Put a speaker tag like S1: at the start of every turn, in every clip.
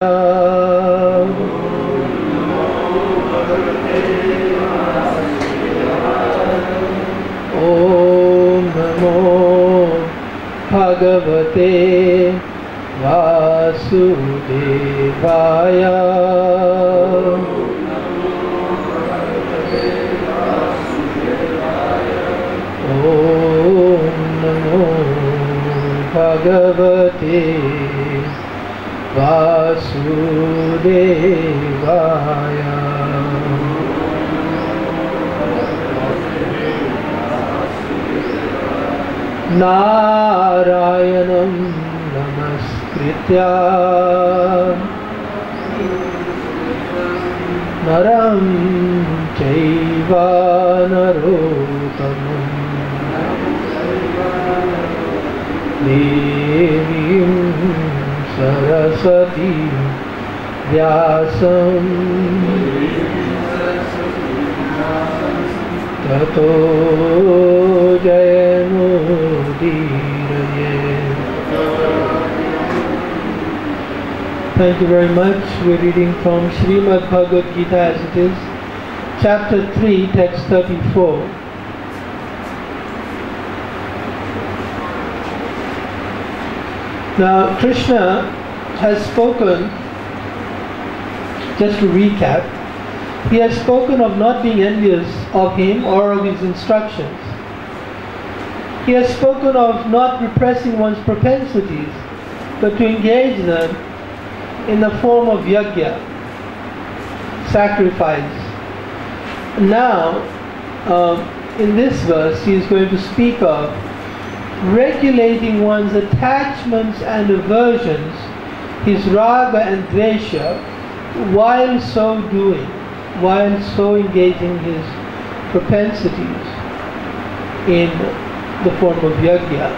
S1: Bhagavate Vasudevaya. Om Namo Bhagavate Vasudevaya. Narayanam Namaskritya Naram Chaiva Narottamam Devim Saraswati Vyasam Tato Jayamudiraye. Thank you very much. We're reading from Srimad Bhagavad Gita as it is, chapter 3, text 34. Now, Krishna has spoken, just to recap, he has spoken of not being envious of him or of his instructions. He has spoken of not repressing one's propensities, but to engage them in the form of yajna, sacrifice. Now, in this verse, he is going to speak of regulating one's attachments and aversions, his raga and dvesha, while so doing, while so engaging his propensities in the form of yajna,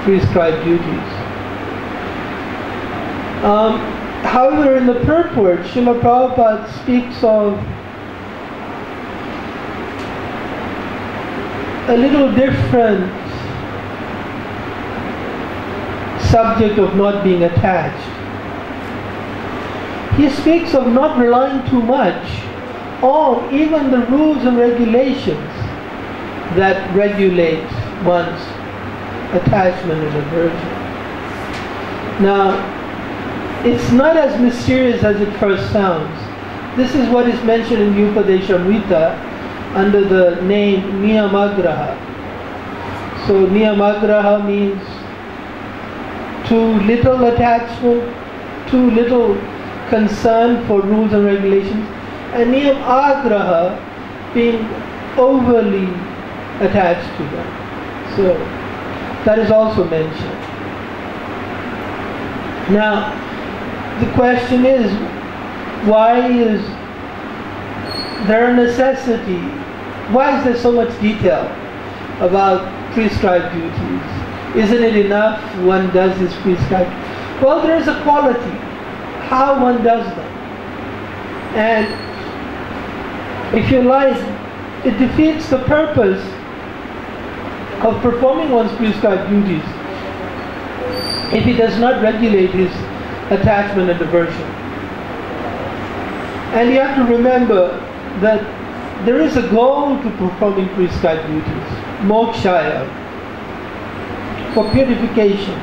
S1: prescribed duties. However, in the purport, Srila Prabhupada speaks of a little different subject of not being attached. He speaks of not relying too much on even the rules and regulations that regulate one's attachment and aversion. Now, it's not as mysterious as it first sounds. This is what is mentioned in Upadeshamrita under the name Niyamagraha. So Niyamagraha means too little attachment, too little concern for rules and regulations, and Niyamagraha being overly attached to them. So that is also mentioned. Now, the question is, why is there a necessity? Why is there so much detail about prescribed duties? Isn't it enough one does his prescribed? Well, there is a quality, how one does them. And if you like, it defeats the purpose of performing one's prescribed duties if he does not regulate his attachment and aversion. And you have to remember that there is a goal to performing prescribed duties, mokshaya, for purification,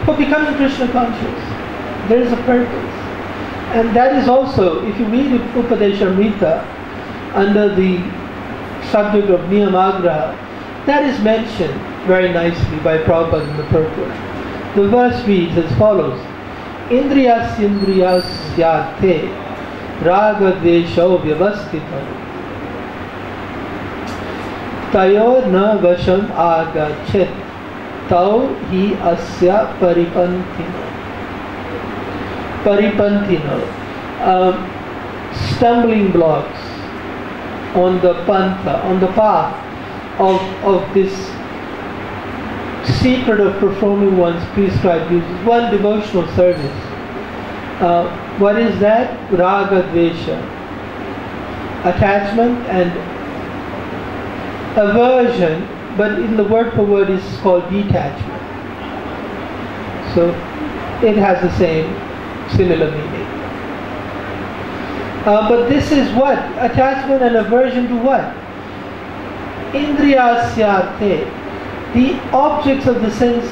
S1: for becoming Krishna conscious. There is a purpose. And that is also, if you read Upadeshamrita under the subject of Niyamagraha, that is mentioned very nicely by Prabhupada in the purport. The verse reads as follows: Indriyasyandriyasyate raga dvesho vyavastita tayo na vasham agachet tau hi asya paripantino. Stumbling blocks on the pantha, on the path of this secret of performing one's prescribed duties, one devotional service. What is that? Raga dvesha, attachment and aversion, but in the word for word is called detachment. So it has the same similar meaning. But this is what? Attachment and aversion to what? Indriyasyate, the objects of the senses.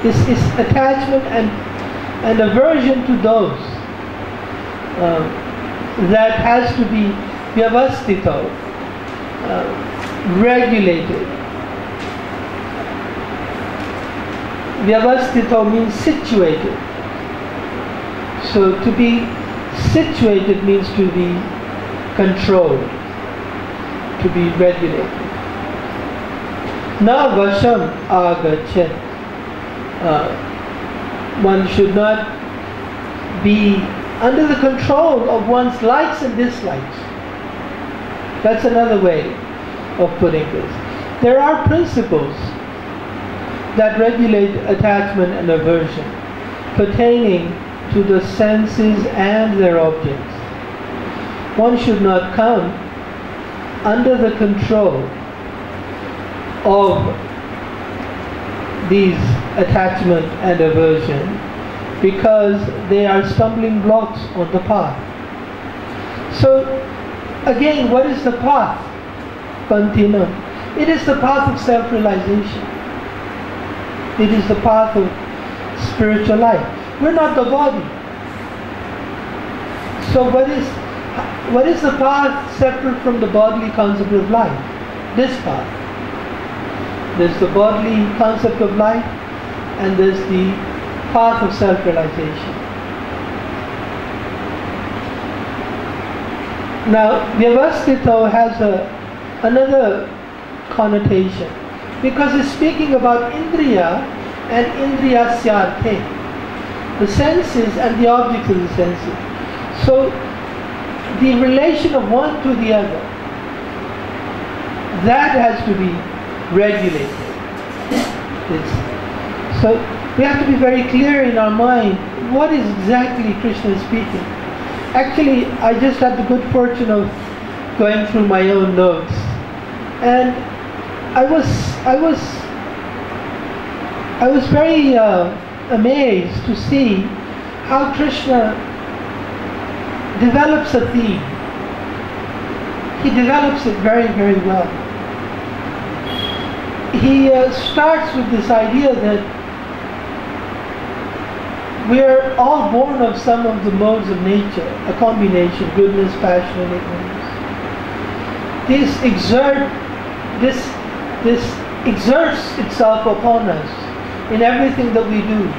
S1: This is attachment and aversion to those that has to be vyavastito, regulated. Vyavastito means situated. So to be situated means to be controlled, to be regulated. Na vasham agachet. One should not be under the control of one's likes and dislikes. That's another way of putting this. There are principles that regulate attachment and aversion pertaining to the senses and their objects. One should not come under the control of these attachment and aversion because they are stumbling blocks on the path. So again, what is the path? Pantina. It is the path of self-realization. It is the path of spiritual life. We're not the body. So what is the path separate from the bodily concept of life? This path. There's the bodily concept of life and there's the path of self-realization. Now, vyavastito has another connotation because it's speaking about indriya and indriyasyate, the senses and the objects of the senses. So, the relation of one to the other, that has to be regulated. So we have to be very clear in our mind what is exactly Krishna is speaking. Actually, I just had the good fortune of going through my own notes, and I was very amazed to see how Krishna develops a theme. He develops it very, very well. He starts with this idea that we're all born of some of the modes of nature, a combination, goodness, passion, and ignorance. This exerts itself upon us in everything that we do.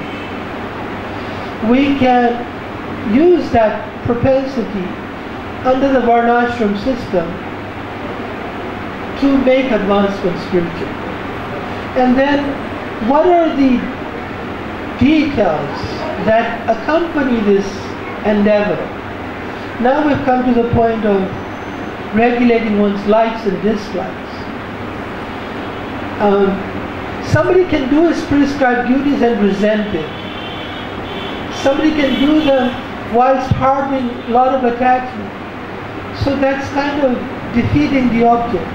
S1: We can use that propensity under the varnashram system to make advancement spiritually. And then what are the details that accompany this endeavor? Now we've come to the point of regulating one's likes and dislikes. Somebody can do his prescribed duties and resent it. Somebody can do them whilst harboring a lot of attachment. So that's kind of defeating the object,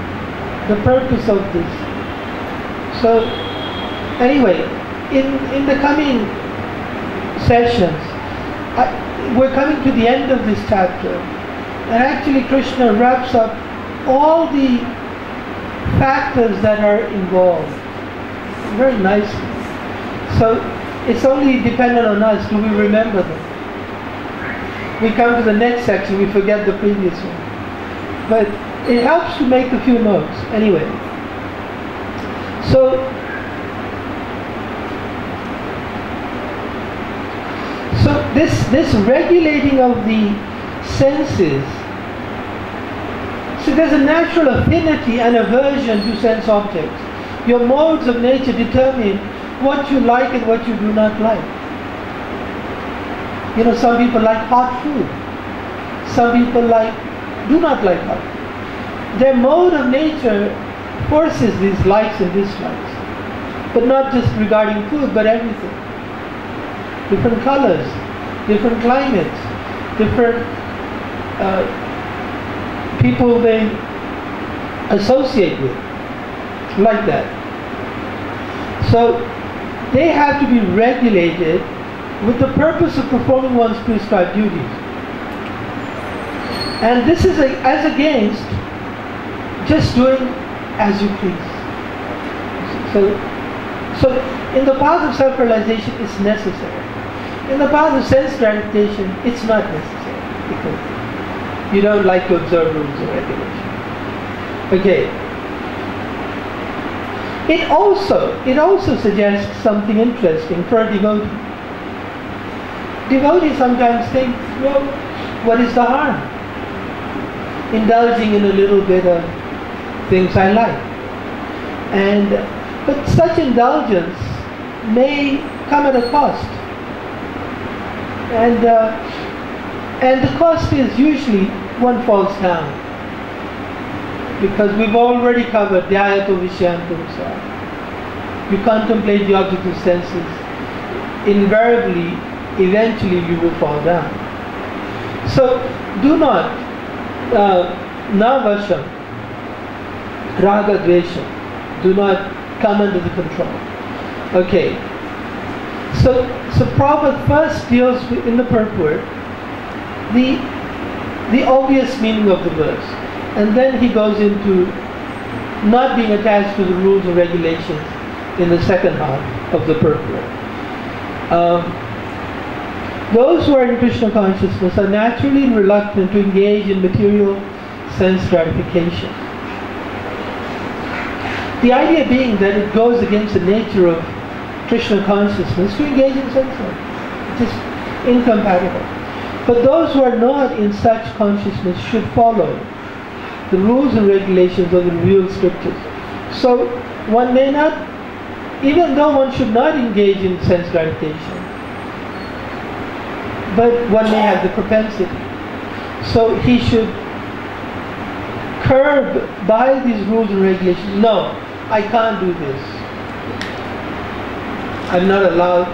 S1: the purpose of this. So anyway, in the coming sessions, we're coming to the end of this chapter, and actually Krishna wraps up all the factors that are involved very nicely. So it's only dependent on us, do we remember them? We come to the next section, we forget the previous one. But it helps to make a few notes anyway. So this regulating of the senses, so there's a natural affinity and aversion to sense objects. Your modes of nature determine what you like and what you do not like. You know, some people like hot food. Some people do not like hot food. Their mode of nature forces these likes and dislikes. But not just regarding food, but everything. Different colors, different climates, different people they associate with, like that. So they have to be regulated with the purpose of performing one's prescribed duties. And this is as against just doing as you please. So in the path of self-realization, it's necessary. In the path of sense gratification, it's not necessary, because you don't like to observe rules and regulations. Okay. It also suggests something interesting for a devotee. Devotees sometimes think, well, what is the harm? Indulging in a little bit of things I like. But such indulgence may come at a cost. And the cost is usually one falls down. Because we've already covered Dhyayato Vishyantam. You contemplate the object of senses, invariably, eventually you will fall down. So do not navasham, raga dvesham, do not come under the control. Okay. So Prabhupada first deals with, in the purport, the obvious meaning of the verse. And then he goes into not being attached to the rules and regulations in the second half of the purport. Those who are in Krishna consciousness are naturally reluctant to engage in material sense gratification. The idea being that it goes against the nature of Krishna consciousness to engage in sense life. It is incompatible. But those who are not in such consciousness should follow the rules and regulations of the revealed scriptures. So one may not, even though one should not engage in sense gratification, but one may have the propensity. So he should curb by these rules and regulations. No, I can't do this. I'm not allowed.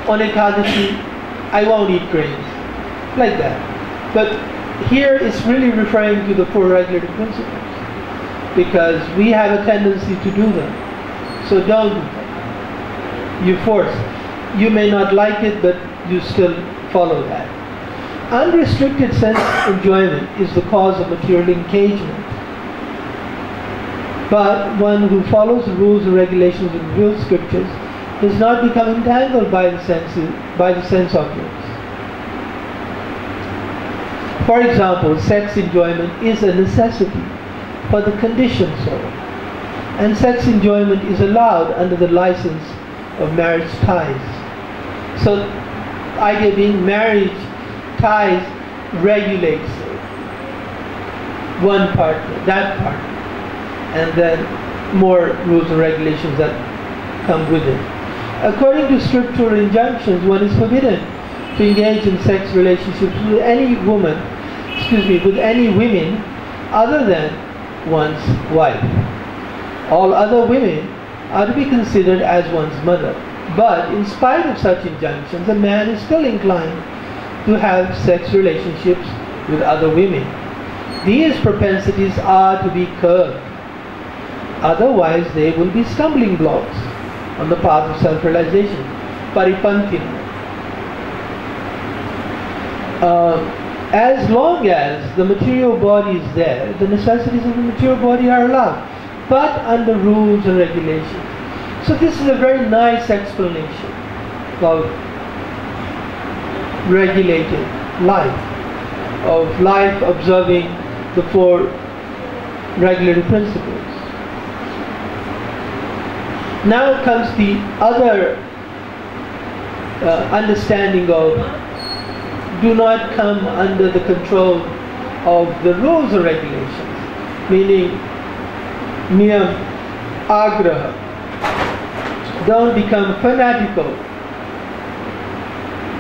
S1: On Ekadashi, I won't eat grains. Like that. But here it's really referring to the four regulative principles, because we have a tendency to do them. So don't do them. You force. You may not like it, but you still follow that. Unrestricted sense enjoyment is the cause of material engagement. But one who follows the rules and regulations of the real scriptures does not become entangled by the sense objects. For example, sex enjoyment is a necessity for the conditioned soul, and sex enjoyment is allowed under the license of marriage ties. So, the idea being marriage ties regulates one partner, that partner, and then more rules and regulations that come with it. According to scriptural injunctions, one is forbidden to engage in sex relationships with any woman, with any women other than one's wife. All other women are to be considered as one's mother. But in spite of such injunctions, a man is still inclined to have sex relationships with other women. These propensities are to be curbed. Otherwise, they will be stumbling blocks on the path of self-realization. Paripantina. As long as the material body is there, the necessities of the material body are allowed, but under rules and regulations. So this is a very nice explanation of regulated life, of life observing the four regulative principles. Now comes the other understanding of do not come under the control of the rules or regulations, meaning niyam, agraha. Don't become fanatical,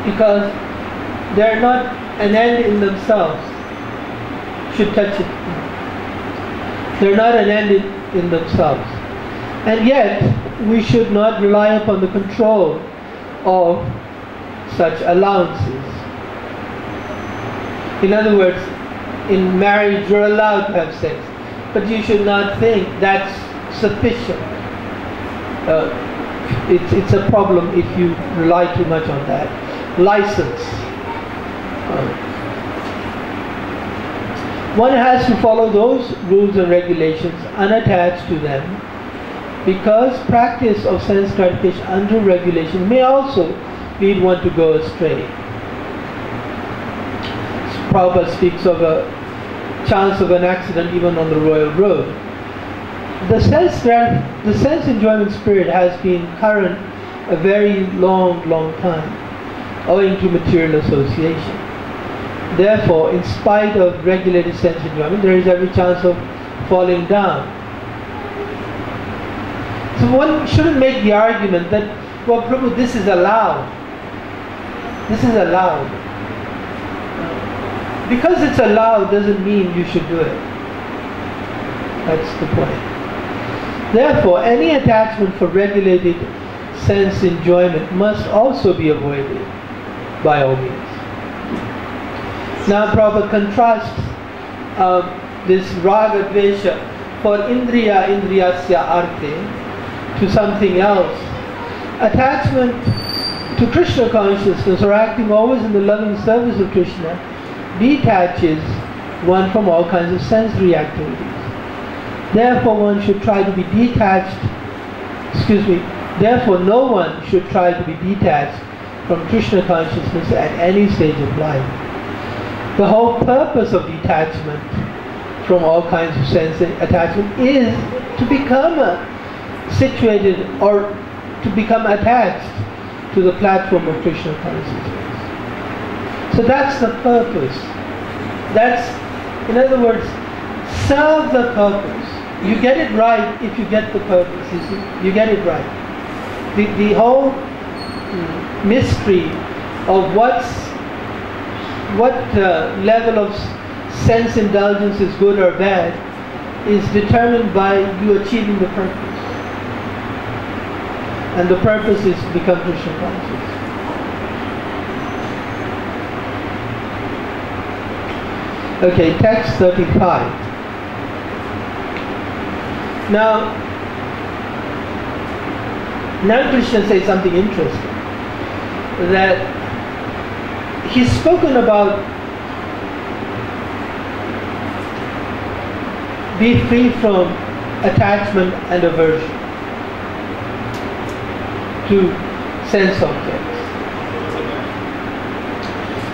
S1: because they're not an end in themselves. Should touch it. They're not an end in themselves. And yet, we should not rely upon the control of such allowances. In other words, in marriage you're allowed to have sex, but you should not think that's sufficient. It's a problem if you rely too much on that. license. One has to follow those rules and regulations unattached to them, because practice of sense gratification under regulation may also lead one to go astray. Prabhupada speaks of a chance of an accident even on the royal road. The sense enjoyment spirit has been current a very long time, owing to material association. Therefore, in spite of regulated sense enjoyment, there is every chance of falling down. So one shouldn't make the argument that, well, Prabhu, this is allowed. This is allowed. Because it's allowed doesn't mean you should do it. That's the point. Therefore, any attachment for regulated sense enjoyment must also be avoided by all means. Now Prabhupada contrasts this raga dvesha for indriyasya arte to something else. Attachment to Krishna consciousness or acting always in the loving service of Krishna detaches one from all kinds of sensory activities. Therefore one should try to be detached, therefore no one should try to be detached from Krishna consciousness at any stage of life. The whole purpose of detachment from all kinds of sense attachment is to become situated or to become attached to the platform of Krishna consciousness. So that's the purpose. That's, in other words, serve the purpose. You get it right if you get the purpose, you see. You get it right. The whole mystery of what level of sense indulgence is good or bad is determined by you achieving the purpose. And the purpose is to become Krishna conscious. Okay, text 35. Now Krishna says something interesting, that he's spoken about be free from attachment and aversion to sense objects.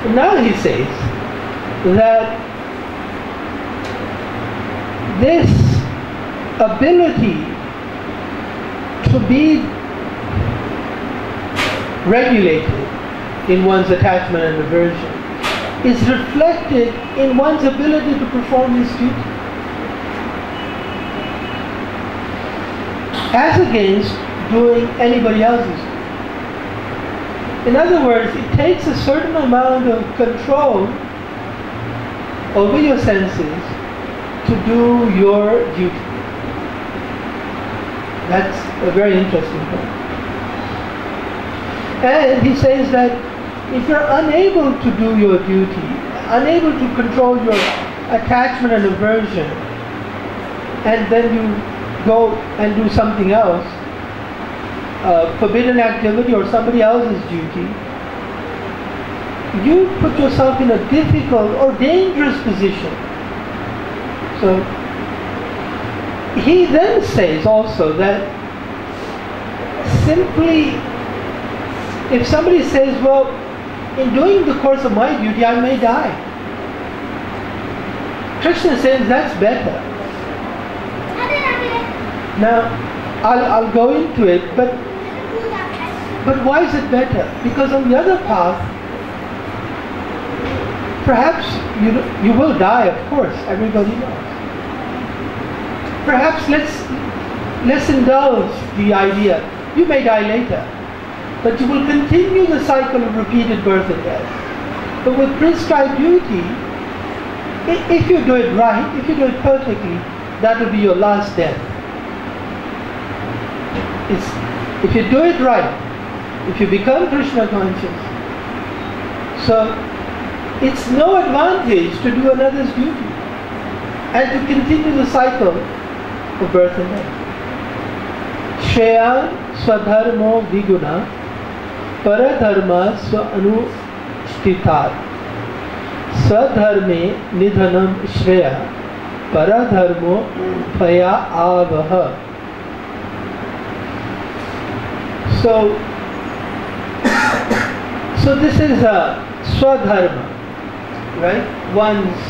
S1: And now he says that this ability to be regulated in one's attachment and aversion is reflected in one's ability to perform his duty, as against doing anybody else's duty. In other words, it takes a certain amount of control over your senses to do your duty. That's a very interesting point. And he says that if you're unable to do your duty, unable to control your attachment and aversion, and then you go and do something else, forbidden activity or somebody else's duty, you put yourself in a difficult or dangerous position. So he then says also that simply, if somebody says, well, in doing the course of my duty, I may die, Krishna says that's better. Now, I'll go into it, but why is it better? Because on the other path, perhaps you will die, of course, everybody knows. Perhaps let's indulge the idea, you may die later, but you will continue the cycle of repeated birth and death. But with prescribed duty, if you do it right, if you do it perfectly, that will be your last death. If you do it right, if you become Krishna conscious, so it's no advantage to do another's duty and to continue the cycle of birth and death. Shreya swadharmo viguna paradharma swa anushtitat sadharme nidhanam shreya paradharmo phaya avaha. So this is a swadharma, right? One's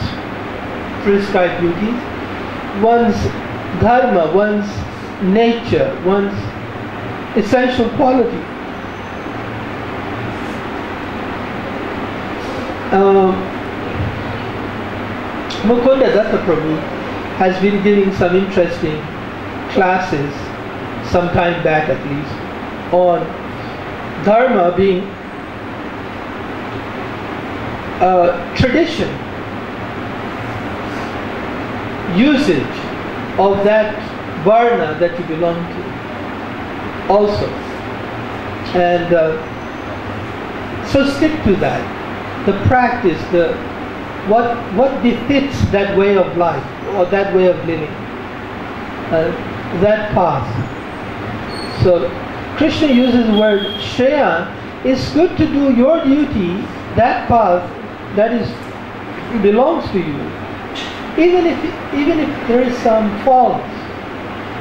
S1: prescribed duties, one's dharma, one's nature, one's essential quality. Mukunda Datta Prabhu has been giving some interesting classes, some time back at least, on dharma being tradition, usage of that varna that you belong to also. And so stick to that. The practice, what befits that way of life or that way of living, that path. So Krishna uses the word Shreya. It's good to do your duty, that path that belongs to you, even if there is some fault,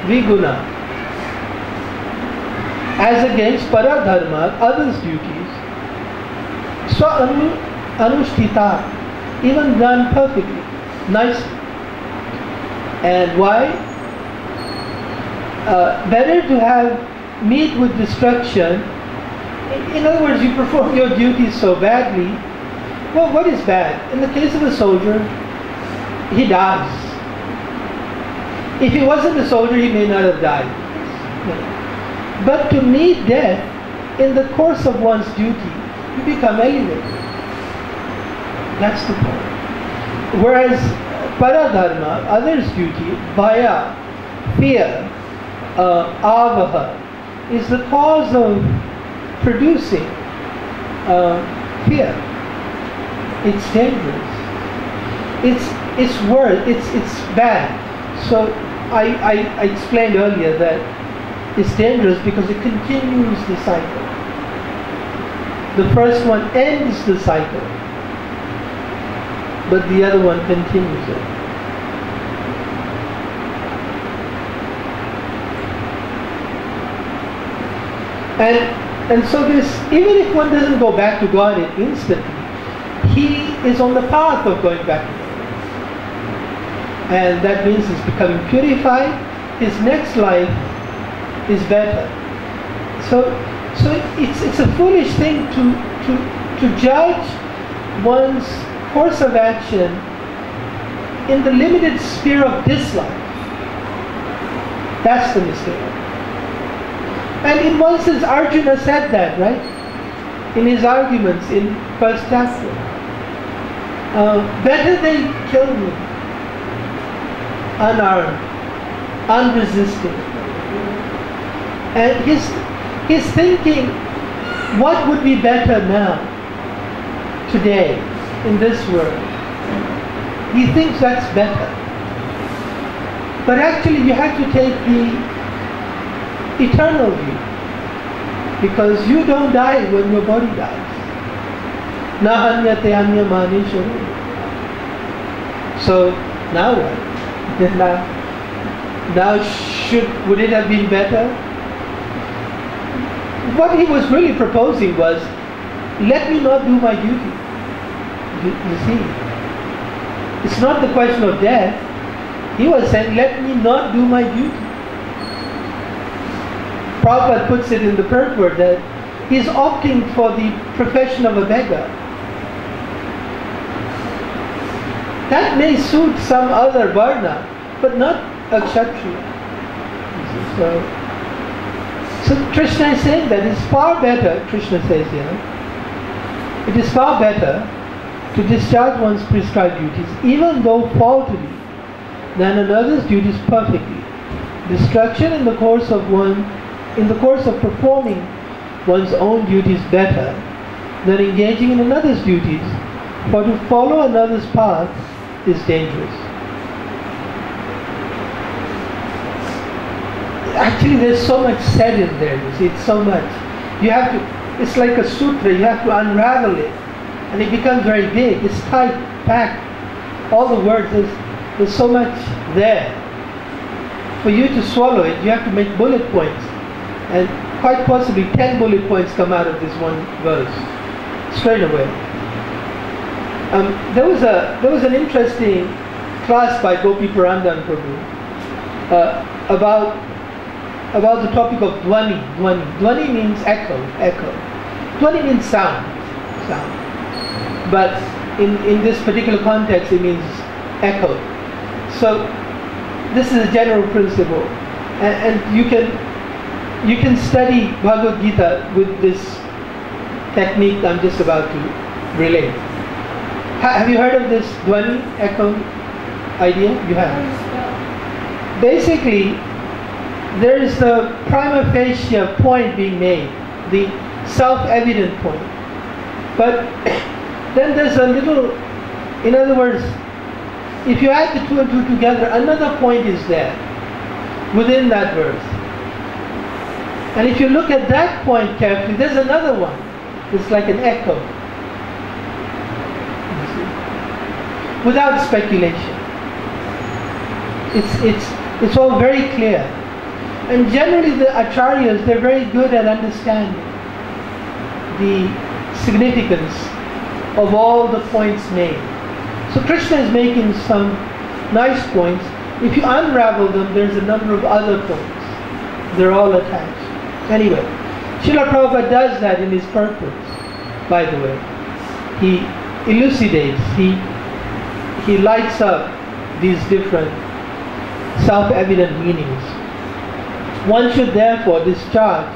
S1: viguna, as against paradharma, others' duties, swa anushtita, even done perfectly, nicely. And why? Better to have meet with destruction. In other words, you perform your duties so badly. Well, what is bad? In the case of a soldier, he dies. If he wasn't a soldier, he may not have died. But to meet death in the course of one's duty, you become elevated. That's the point. Whereas paradharma, others' duty, bhaya, fear, avaha, is the cause of producing fear. It's dangerous. It's bad. So I explained earlier that it's dangerous because it continues the cycle. The first one ends the cycle, but the other one continues it. And so this, even if one doesn't go back to God instantly, he is on the path of going back to God. And that means he's becoming purified. His next life is better. So it's a foolish thing to judge one's course of action in the limited sphere of this life. That's the mistake. And in one sense, Arjuna said that, right? In his arguments in first chapter. Better they kill me, unarmed, unresisting. And he's thinking, what would be better now, today, in this world? He thinks that's better. But actually you have to take the eternal view, because you don't die when your body dies. Na hanyate hanyamani sharir. So now what? Now would it have been better? What he was really proposing was, let me not do my duty. You see, it's not the question of death. He was saying, let me not do my duty. Prabhupada puts it in the purport that he's opting for the profession of a beggar. That may suit some other varna, but not a kshatriya. So Krishna is saying that it's far better, Krishna says here, it is far better to discharge one's prescribed duties, even though faultily, than another's duties perfectly. Destruction in the course of performing one's own duties better than engaging in another's duties, for to follow another's path is dangerous. Actually, there's so much said in there, you see, it's so much. You have to, it's like a sutra. You have to unravel it, and it becomes very big. It's tight, packed. All the words, there's so much there. For you to swallow it, you have to make bullet points, and quite possibly 10 bullet points come out of this one verse straight away. There was an interesting class by Vrindavan Prabhu about the topic of dhvani. Dhvani means echo. Dhvani means sound. But in this particular context, it means echo. So this is a general principle, and you can study Bhagavad Gita with this technique I'm just about to relate. Have you heard of this dhvani, echo idea? You have. Basically, there is the prima facie point being made, the self-evident point. But then there's a little, in other words, if you add the two and two together, another point is there within that verse. And if you look at that point carefully, there's another one. It's like an echo. You see? Without speculation. It's all very clear. And generally the acharyas, they're very good at understanding the significance of all the points made. So Krishna is making some nice points. If you unravel them, there's a number of other points. They're all attached. Anyway, Srila Prabhupada does that in his purpose, by the way. He elucidates, he lights up these different self-evident meanings. One should therefore discharge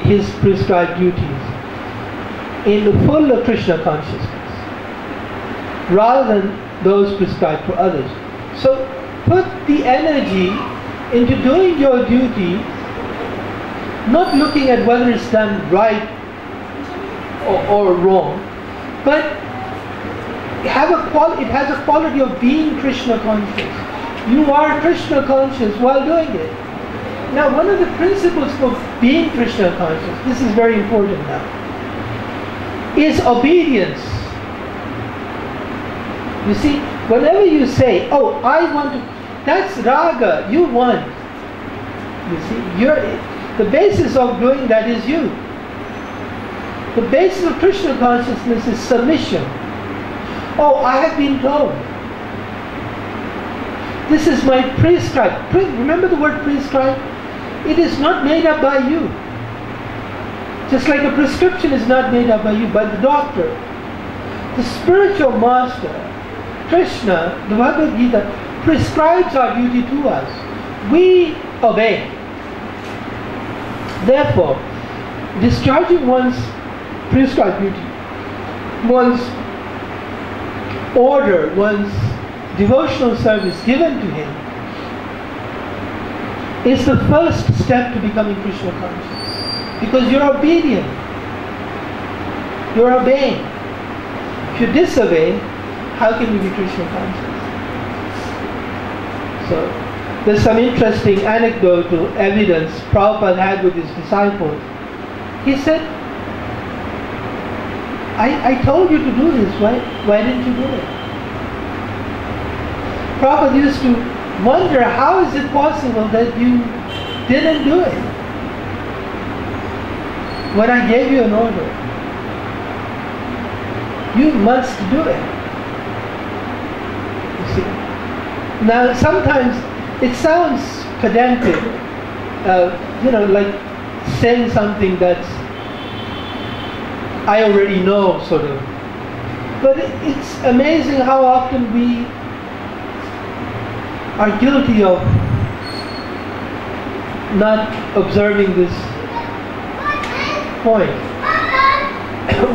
S1: his prescribed duties in the full Krishna consciousness, rather than those prescribed for others. So put the energy into doing your duty, not looking at whether it's done right or wrong, but it has a quality of being Krishna conscious. You are Krishna conscious while doing it. Now, one of the principles for being Krishna conscious, this is very important now, is obedience. You see, whenever you say, oh, I want to, that's raga, you want. You see, the basis of doing that is you. The basis of Krishna consciousness is submission. Oh, I have been told. This is my prescribed. Remember the word prescribed? It is not made up by you. Just like a prescription is not made up by you, by the doctor. The spiritual master, Krishna, the Bhagavad Gita, prescribes our duty to us. We obey. Therefore, discharging one's prescribed duty, one's order, one's devotional service given to him, is the first step to becoming Krishna conscious. Because you're obedient. You're obeying. If you disobey, how can you be Krishna conscious? So, there's some interesting anecdotal evidence Prabhupada had with his disciples. He said, I told you to do this, why didn't you do it? Prabhupada used to wonder, how is it possible that you didn't do it when I gave you an order? You must do it. You see. Now sometimes it sounds pedantic, like saying something that's I already know, sort of. But it's amazing how often we are guilty of not observing this point,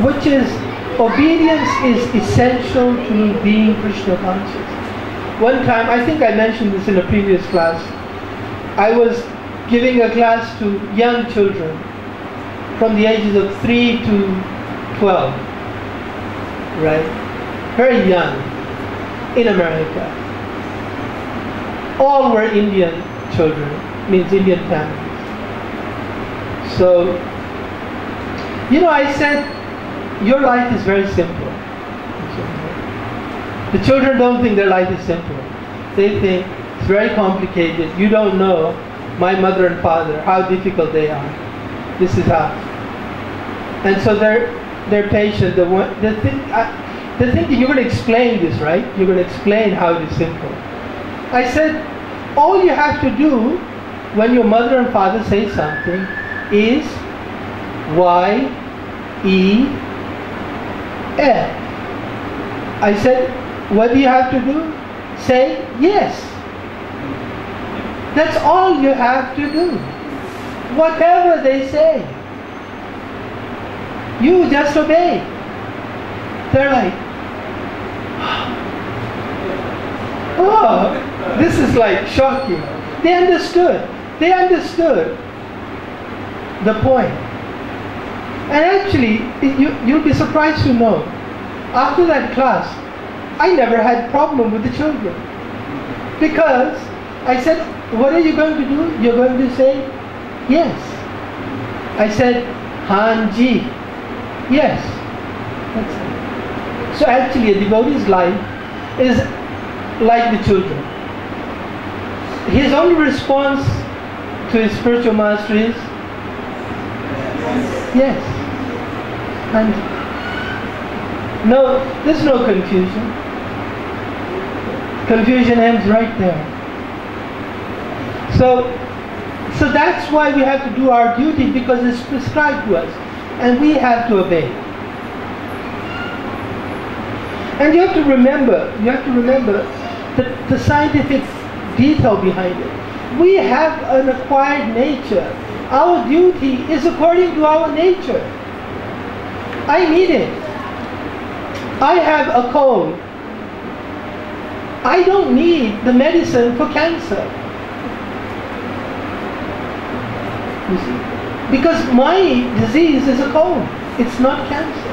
S1: which is obedience is essential to being Krishna conscious. One time, I think I mentioned this in a previous class, I was giving a class to young children from the ages of 3 to 12, right? Very young, in America. All were Indian children, means Indian families. So You know, I said, your life is very simple. The children don't think their life is simple. They think it's very complicated. You don't know my mother and father, how difficult they are. This is how. And so they're patient. They're thinking you're going to explain this, right? You're going to explain how it is simple. I said, all you have to do when your mother and father say something is Y-E-F. I said, what do you have to do? Say yes. That's all you have to do. Whatever they say, you just obey. They're like, oh, this is like shocking. They understood. They understood the point. And actually, you'll be surprised to know, after that class, I never had problem with the children. Because I said, what are you going to do? You're going to say, yes. I said, Hanji, yes. That's it. So actually, a devotee's life is like the children. His only response to his spiritual master is, yes. And no, there's no confusion. Confusion ends right there. So that's why we have to do our duty, because it's prescribed to us, and we have to obey. And you have to remember the scientific detail behind it. We have an acquired nature. Our duty is according to our nature. I need it. I have a cold. I don't need the medicine for cancer. You see? Because my disease is a cold. It's not cancer.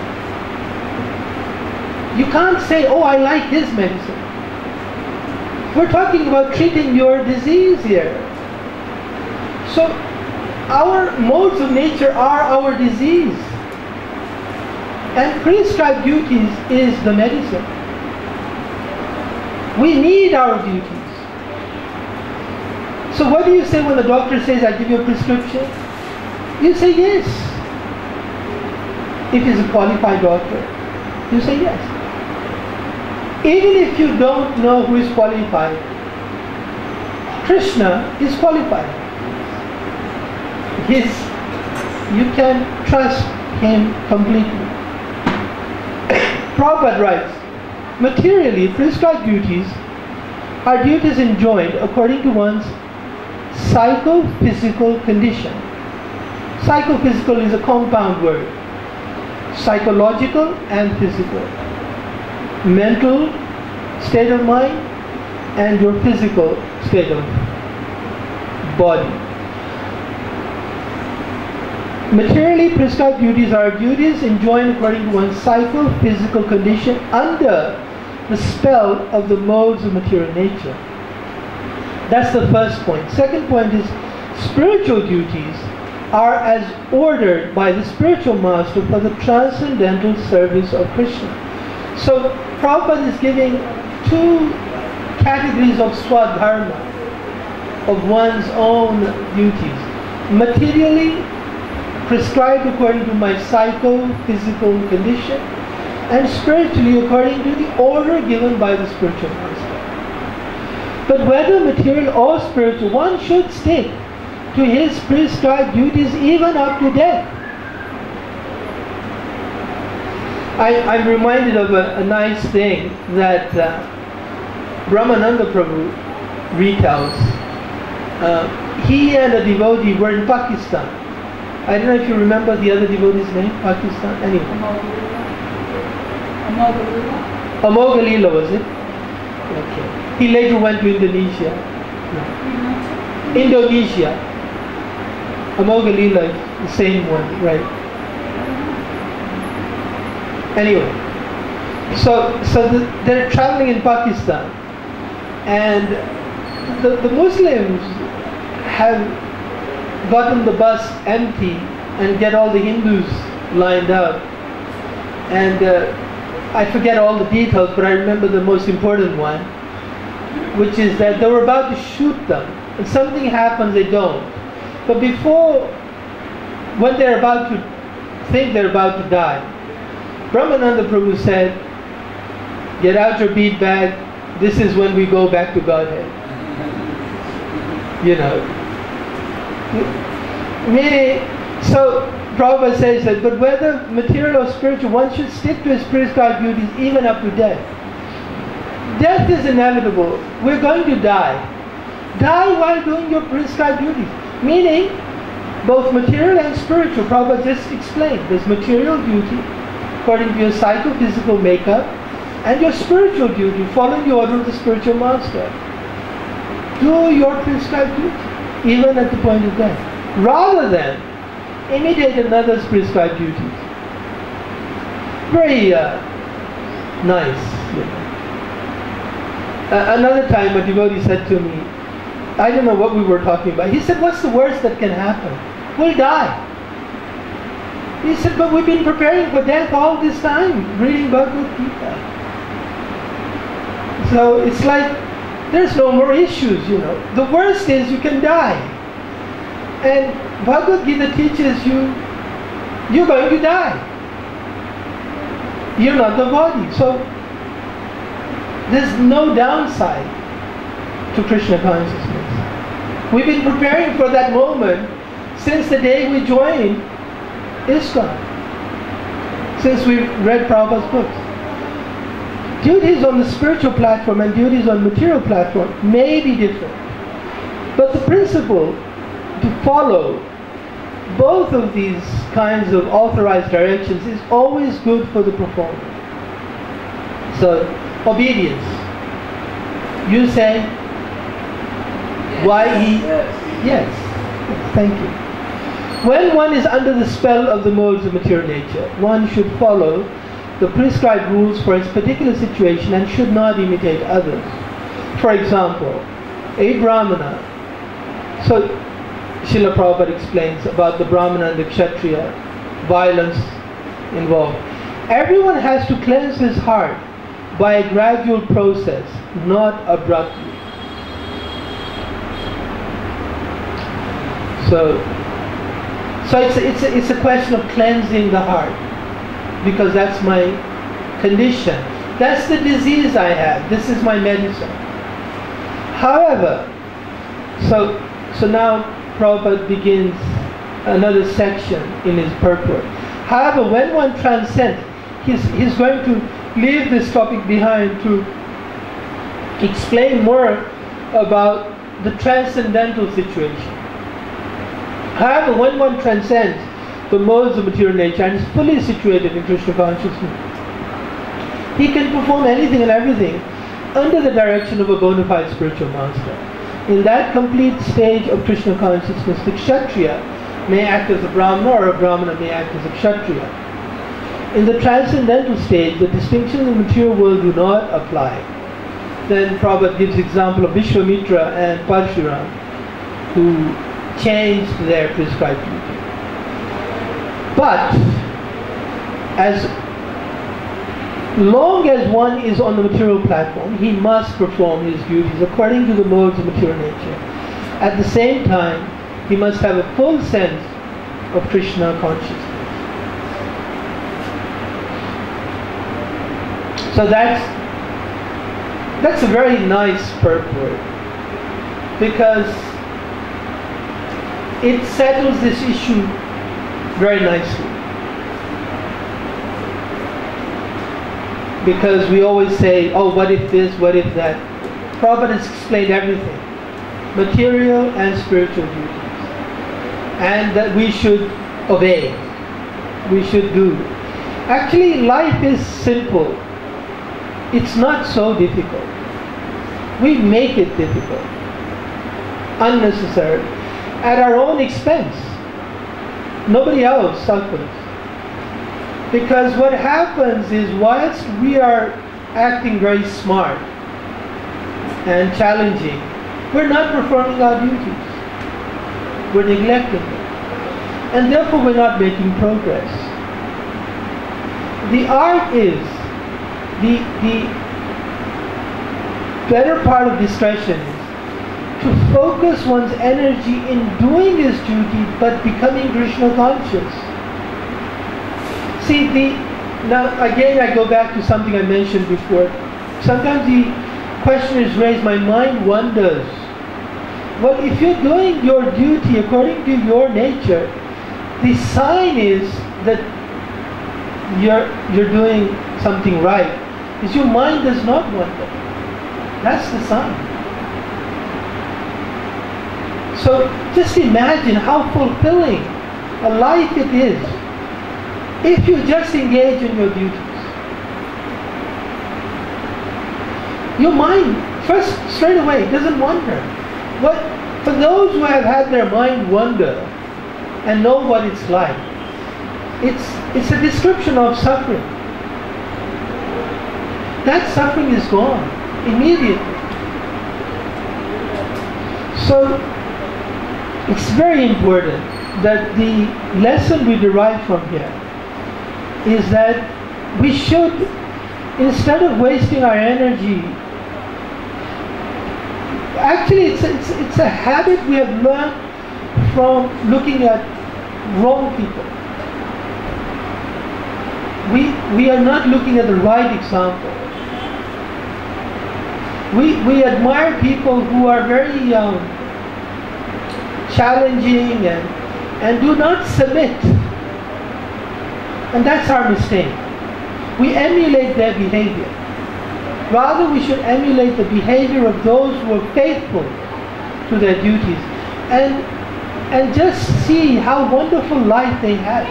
S1: You can't say, oh, I like his medicine. We're talking about treating your disease here. So our modes of nature are our disease. And prescribed duties is the medicine. We need our duties. So what do you say when the doctor says, I give you a prescription? You say yes. If he's a qualified doctor, you say yes. Even if you don't know who is qualified, Krishna is qualified. You can trust him completely. Prabhupada writes, materially prescribed duties are duties enjoined according to one's psychophysical condition. Psychophysical is a compound word. Psychological and physical. Mental state of mind and your physical state of body. Materially prescribed duties are duties enjoined according to one's psychophysical condition under the spell of the modes of material nature. That's the first point. Second point is spiritual duties are as ordered by the spiritual master for the transcendental service of Krishna. So Prabhupada is giving two categories of swadharma, of one's own duties. Materially prescribed according to my psycho-physical condition, and spiritually according to the order given by the spiritual master. But whether material or spiritual, one should stick to his prescribed duties even up to death. I'm reminded of a nice thing that Brahmananda Prabhu retells. He and a devotee were in Pakistan. I don't know if you remember the other devotee's name, Pakistan. Anyway. Amogalila, was it? Okay. He later went to Indonesia. No. Indonesia. Amogalila, the same one, right? Anyway, so they're traveling in Pakistan, and the Muslims have gotten the bus empty and get all the Hindus lined up. And I forget all the details, but I remember the most important one, which is that they were about to shoot them. And something happens, they don't. But before, when they're about to think they're about to die, Brahmananda Prabhu said, "Get out your bead bag, this is when we go back to Godhead." You know. Meaning, so Prabhupada says that, but whether material or spiritual, one should stick to his prescribed duties even up to death. Death is inevitable. We're going to die. Die while doing your prescribed duties. Meaning, both material and spiritual. Prabhupada just explained. There's material duty, according to your psychophysical makeup, and your spiritual duty, following the order of the spiritual master. Do your prescribed duty, even at the point of death, rather than imitate another's prescribed duties. Very nice. You know. Another time a devotee said to me, I don't know what we were talking about. He said, "What's the worst that can happen? We'll die." He said, "But we've been preparing for death all this time, reading Bhagavad Gita." So it's like, there's no more issues, you know. The worst is you can die. And Bhagavad Gita teaches you, you're going to die. You're not the body. So there's no downside to Krishna consciousness. We've been preparing for that moment since the day we joined ISKCON. Since we read Prabhupada's books. Duties on the spiritual platform and duties on the material platform may be different. But the principle to follow both of these kinds of authorized directions is always good for the performer. So, obedience. You say, why he... Yes. Thank you. When one is under the spell of the modes of material nature, one should follow the prescribed rules for its particular situation and should not imitate others. For example, a Brahmana. So, Srila Prabhupada explains about the Brahmana and the Kshatriya, violence involved. Everyone has to cleanse his heart by a gradual process, not abruptly. So it's a question of cleansing the heart, because that's my condition. That's the disease I have. This is my medicine. However, so now Prabhupada begins another section in his purport. However, when one transcends, he's going to leave this topic behind to explain more about the transcendental situation. However, when one transcends the modes of material nature and is fully situated in Krishna consciousness, he can perform anything and everything under the direction of a bona fide spiritual master. In that complete stage of Krishna consciousness, the Kshatriya may act as a Brahmana, or a Brahmana may act as a Kshatriya. In the transcendental stage, the distinctions in the material world do not apply. Then Prabhupada gives example of Vishwamitra and Parshuram, who changed their prescribed duty. But as long as one is on the material platform, he must perform his duties according to the modes of material nature. At the same time, he must have a full sense of Krishna consciousness. So that's a very nice purport, because it settles this issue very nicely. Because we always say, oh, what if this, what if that? Prabhupada has explained everything, material and spiritual duties, and that we should obey, we should do. Actually, life is simple. It's not so difficult. We make it difficult, unnecessarily, at our own expense. Nobody else suffers. Because what happens is, whilst we are acting very smart and challenging, we're not performing our duties. We're neglecting them. And therefore we're not making progress. The art is, the better part of discretion is to focus one's energy in doing his duty but becoming Krishna conscious. See, now again I go back to something I mentioned before. Sometimes the question is raised, my mind wonders. Well, if you're doing your duty according to your nature, the sign is that you're doing something right. Is your mind does not wonder. That's the sign. So just imagine how fulfilling a life it is if you just engage in your duties. Your mind, first, straight away, doesn't wonder. But for those who have had their mind wander and know what it's like, it's a description of suffering. That suffering is gone immediately. So it's very important that the lesson we derive from here is that we should, instead of wasting our energy, actually it's a habit we have learned from looking at wrong people. We are not looking at the right example. We admire people who are very challenging and do not submit. And that's our mistake. We emulate their behavior. Rather, we should emulate the behavior of those who are faithful to their duties and just see how wonderful life they had.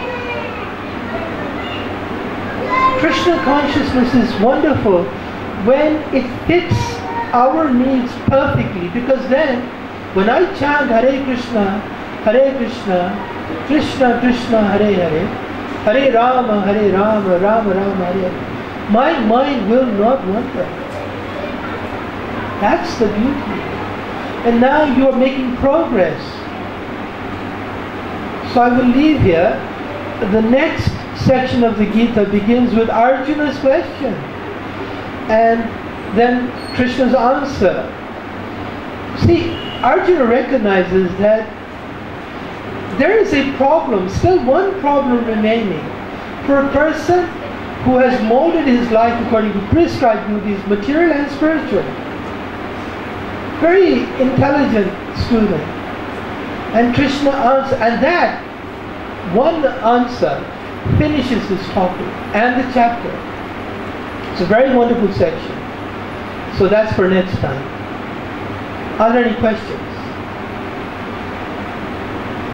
S1: Krishna consciousness is wonderful when it fits our needs perfectly, because then when I chant Hare Krishna, Krishna Krishna, Hare Hare, Hare Rama, Rama Rama, Hare Hare, my mind will not wander. That's the beauty. And now you are making progress. So I will leave here. The next section of the Gita begins with Arjuna's question and then Krishna's answer. See, Arjuna recognizes that there is a problem, still one problem remaining for a person who has molded his life according to prescribed duties, material and spiritual. Very intelligent student. And Krishna answers, and that one answer finishes this topic and the chapter. It's a very wonderful section. So that's for next time. Are there any questions?